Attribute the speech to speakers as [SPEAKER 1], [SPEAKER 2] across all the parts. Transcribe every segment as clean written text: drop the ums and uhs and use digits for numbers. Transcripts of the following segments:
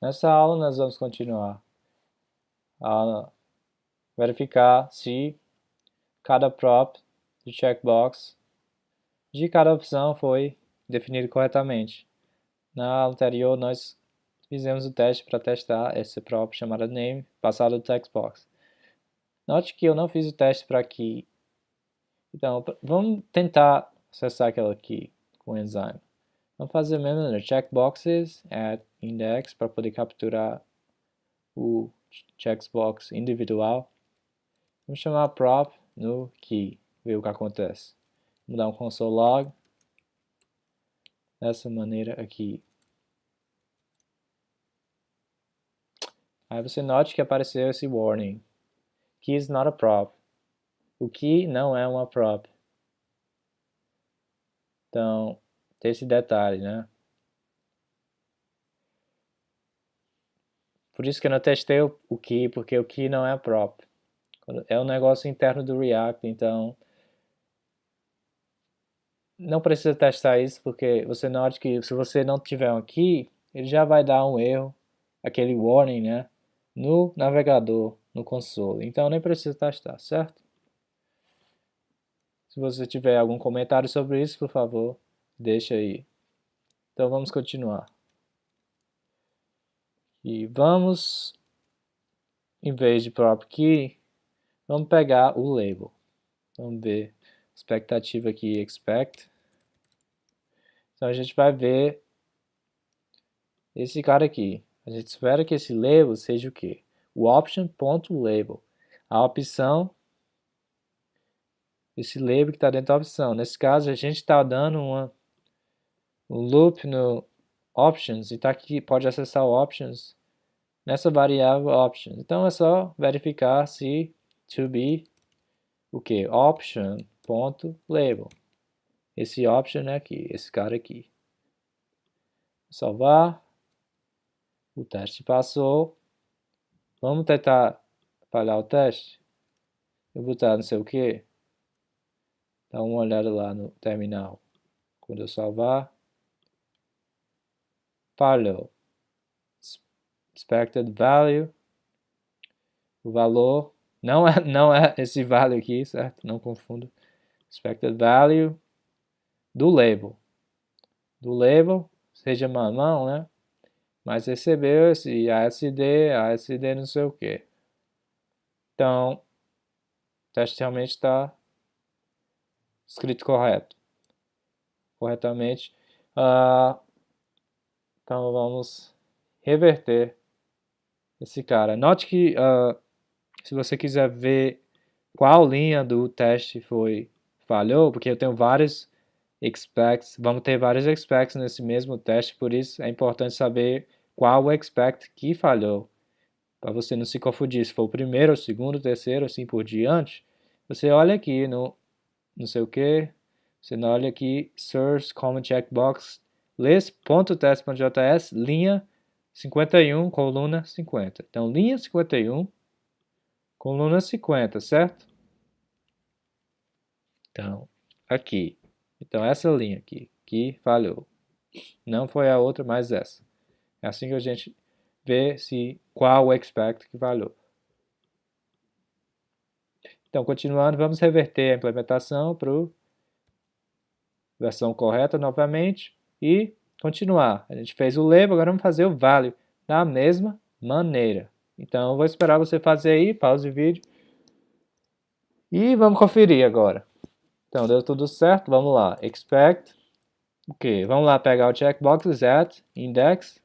[SPEAKER 1] Nessa aula nós vamos continuar a verificar se cada prop do checkbox de cada opção foi definido corretamente. Na aula anterior nós fizemos o teste para testar esse prop chamado name passado do textbox. Note que eu não fiz o teste para aqui. Então vamos tentar acessar aquela aqui com o enzyme. Vamos fazer mesmo no checkboxes at index para poder capturar o checkbox individual. Vamos chamar prop no key, ver o que acontece. Vamos dar um console log dessa maneira aqui. Aí você note que apareceu esse warning. Key is not a prop. O key não é uma prop. Então, tem esse detalhe, né? Por isso que eu não testei o key, porque o key não é prop. É um negócio interno do React, então não precisa testar isso, porque você note que se você não tiver um key, ele já vai dar um erro, aquele warning, né? No navegador, no console. Então nem precisa testar, certo? Se você tiver algum comentário sobre isso, por favor, deixa aí. Então vamos continuar. E vamos, em vez de prop key, vamos pegar o label. Vamos ver expectativa aqui, expect. Então a gente vai ver esse cara aqui. A gente espera que esse label seja o quê? O option.label. A opção, esse label que está dentro da opção. Nesse caso a gente está dando um loop no options e está aqui, pode acessar o options nessa variável options. Então é só verificar se to be o que? Option.label. Esse option é aqui, esse cara aqui. Salvar. O teste passou. Vamos tentar falhar o teste. Eu vou botar não sei o que. Dá uma olhada lá no terminal. Quando eu salvar. Falhou. Expected value. O valor não é esse value aqui, certo? Não confunda. Expected value do label. Do label, seja mamão, né? Mas recebeu esse ASD não sei o que. Então, o teste realmente está escrito corretamente. Então vamos reverter esse cara. Note que se você quiser ver qual linha do teste falhou, porque eu tenho vários expects, vamos ter vários expects nesse mesmo teste, por isso é importante saber qual o expect que falhou, para você não se confundir, se for o primeiro, o segundo, o terceiro, assim por diante. Você olha aqui no não sei o que, você olha aqui source common checkbox list.test.js linha 51, coluna 50. Então, linha 51, coluna 50, certo? Então, aqui. Então, essa linha aqui, que falhou. Não foi a outra, mas essa. É assim que a gente vê qual o expect que falhou. Então, continuando, vamos reverter a implementação para a versão correta novamente e continuar. A gente fez o label, agora vamos fazer o value da mesma maneira. Então, eu vou esperar você fazer aí, pause o vídeo. E vamos conferir agora. Então, deu tudo certo, vamos lá. Expect, vamos lá pegar o checkbox at index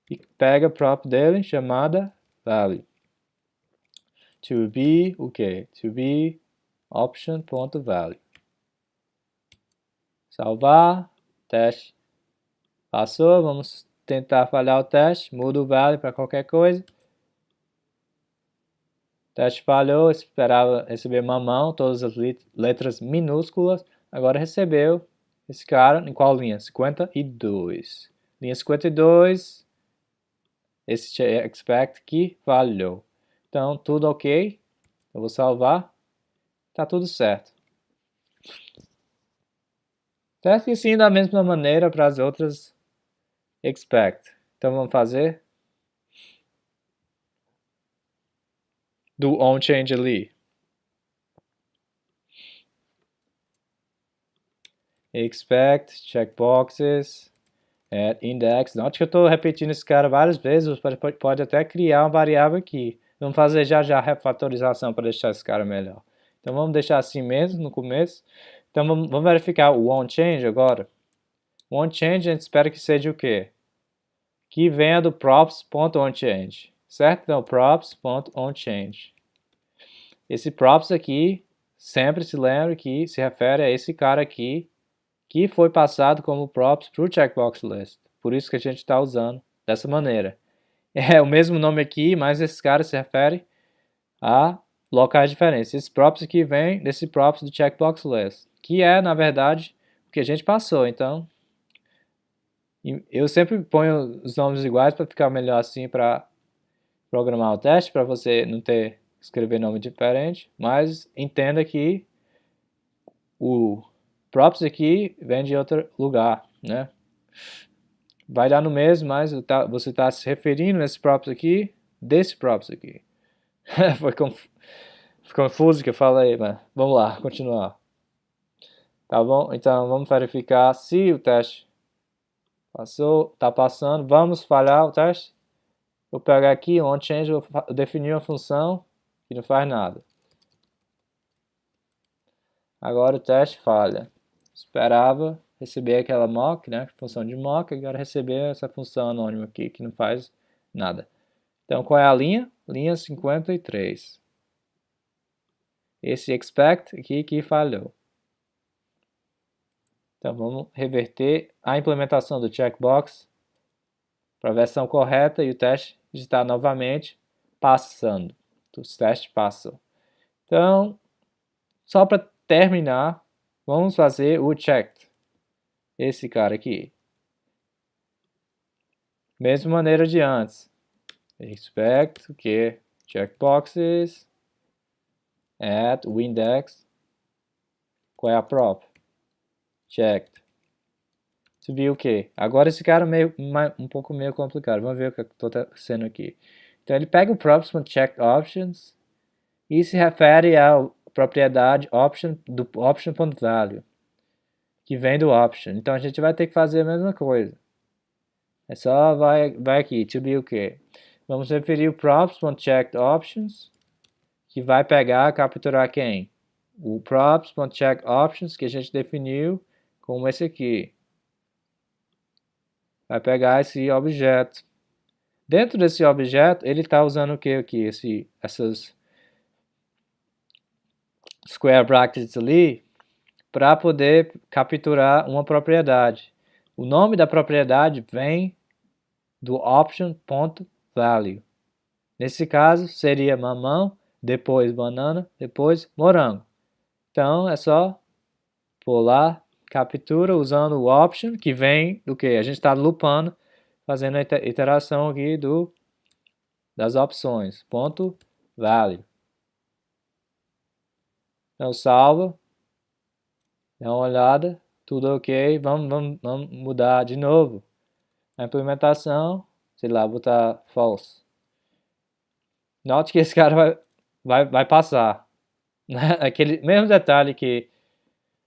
[SPEAKER 1] e pega a prop dele chamada value. To be, To be option.value. Salvar, teste. Passou, vamos tentar falhar o teste, muda o value para qualquer coisa. Teste falhou, esperava receber mamão, todas as letras minúsculas, agora recebeu esse cara, em qual linha? 52. Linha 52, esse expect que falhou. Então, tudo ok, eu vou salvar, tá tudo certo. Teste sim da mesma maneira para as outras expect. Então, vamos fazer. do onChange ali. Expect, checkboxes, add index. Note que eu estou repetindo esse cara várias vezes, você pode até criar uma variável aqui. Vamos fazer já a refatorização para deixar esse cara melhor. Então vamos deixar assim mesmo no começo. Então vamos verificar o onChange agora. O onChange a gente espera que seja o quê? Que venha do props.onChange, certo? Então props.onChange. Esse props aqui, sempre se lembre que se refere a esse cara aqui, que foi passado como props para o checkbox list. Por isso que a gente está usando dessa maneira. É o mesmo nome aqui, mas esse cara se refere a locais diferentes. Esse props aqui vem desse props do checkbox list, que é, na verdade, o que a gente passou. Então, eu sempre ponho os nomes iguais para ficar melhor assim para programar o teste, para você não ter que escrever nome diferente, mas entenda que o props aqui vem de outro lugar, né? Vai dar no mesmo, mas você está se referindo nesse props aqui, desse props aqui. Foi confuso que eu falei, mas vamos lá, continuar. Tá bom? Então vamos verificar se o teste passou, está passando. Vamos falhar o teste. Vou pegar aqui o onChange, vou definir uma função que não faz nada. Agora o teste falha. Esperava receber aquela mock, né, função de mock, agora receber essa função anônima aqui que não faz nada. Então qual é a linha? Linha 53. Esse expect aqui que falhou. Então vamos reverter a implementação do checkbox para a versão correta e o teste está novamente passando. Os testes passam. Então, só para terminar, vamos fazer o checked. Esse cara aqui. Mesma maneira de antes. Expect, o que? Checkboxes, add o index. Qual é a prop? Checked. Subiu o que? Agora esse cara é um pouco meio complicado. Vamos ver o que estou sendo aqui. Então ele pega o props.checked options e se refere à propriedade option do option.value, que vem do option. Então a gente vai ter que fazer a mesma coisa. É só vai aqui, to be o quê? Vamos referir o props.checkedOptions, que vai pegar, capturar quem? O props.checkedOptions que a gente definiu como esse aqui. Vai pegar esse objeto. Dentro desse objeto, ele está usando o que aqui? Essas square brackets ali, para poder capturar uma propriedade. O nome da propriedade vem do option.value. Nesse caso, seria mamão, depois banana, depois morango. Então, é só pular, captura, usando o option, que vem do que? A gente está loopando, fazendo a iteração aqui das opções. Ponto value. Então, salva. Dá uma olhada. Tudo ok. Vamos mudar de novo. A implementação, sei lá, botar false. Note que esse cara vai passar. Aquele mesmo detalhe que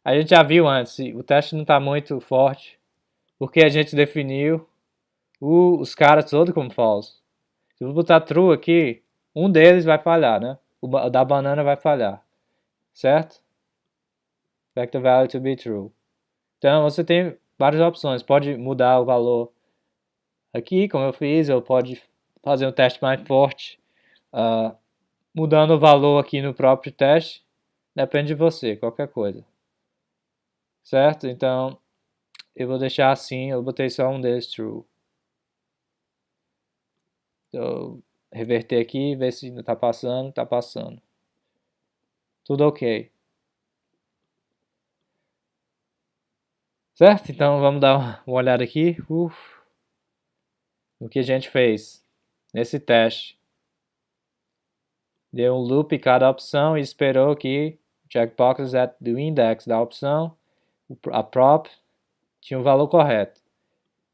[SPEAKER 1] a gente já viu antes, o teste não está muito forte, porque a gente definiu os caras todos como false. Se eu botar true aqui, um deles vai falhar, né? O da banana vai falhar, certo? Expect the value to be true. Então você tem várias opções, pode mudar o valor aqui, como eu fiz, ou pode fazer um teste mais forte, mudando o valor aqui no próprio teste, depende de você, qualquer coisa. Certo? Então, eu vou deixar assim, eu botei só um deles true. Então, reverter aqui, ver se está passando, está passando. Tudo ok. Certo? Então, vamos dar uma olhada aqui. O que a gente fez nesse teste. Deu um loop em cada opção e esperou que o checkboxes do index da opção, a prop, tinha o valor correto.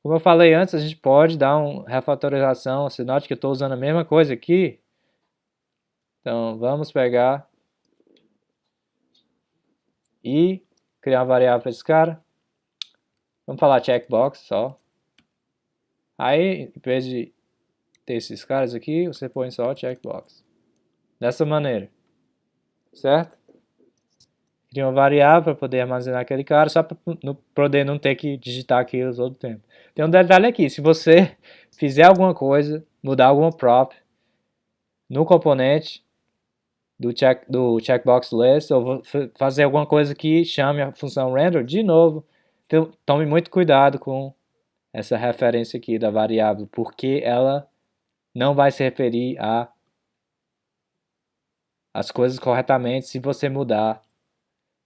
[SPEAKER 1] Como eu falei antes, a gente pode dar uma refatorização. Você note que eu estou usando a mesma coisa aqui. Então, vamos pegar e criar uma variável para esse cara. Vamos falar checkbox só. Aí, em vez de ter esses caras aqui, você põe só checkbox. Dessa maneira. Certo? Cria uma variável para poder armazenar aquele cara, só para poder não ter que digitar aquilo todo o tempo. Tem um detalhe aqui, se você fizer alguma coisa, mudar alguma prop no componente do checkbox list, ou fazer alguma coisa que chame a função render, de novo, tome muito cuidado com essa referência aqui da variável, porque ela não vai se referir as coisas corretamente se você mudar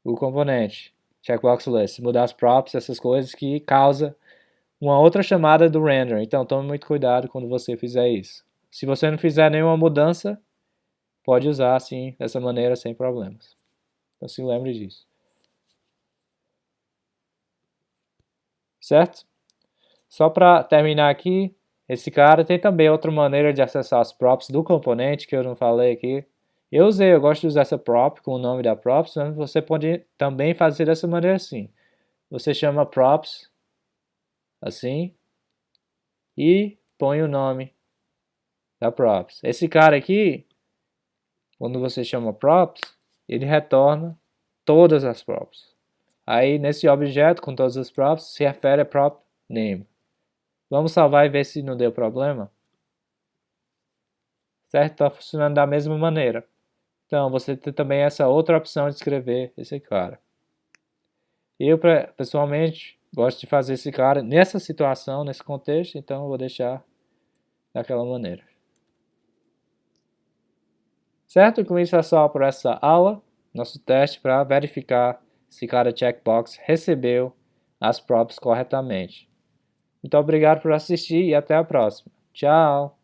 [SPEAKER 1] o componente checkbox list, mudar as props, essas coisas que causa uma outra chamada do render. Então tome muito cuidado quando você fizer isso. Se você não fizer nenhuma mudança, pode usar assim, dessa maneira, sem problemas. Então se lembre disso. Certo? Só para terminar aqui, esse cara tem também outra maneira de acessar as props do componente, que eu não falei aqui. Eu gosto de usar essa prop com o nome da props, mas você pode também fazer dessa maneira assim. Você chama props, assim, e põe o nome da props. Esse cara aqui, quando você chama props, ele retorna todas as props. Aí nesse objeto com todas as props se refere a prop name. Vamos salvar e ver se não deu problema. Certo? Está funcionando da mesma maneira. Então você tem também essa outra opção de escrever esse cara. Eu pessoalmente gosto de fazer esse cara nessa situação, nesse contexto, então eu vou deixar daquela maneira. Certo? Com isso é só por essa aula, nosso teste para verificar se cada checkbox recebeu as props corretamente. Muito obrigado por assistir e até a próxima. Tchau!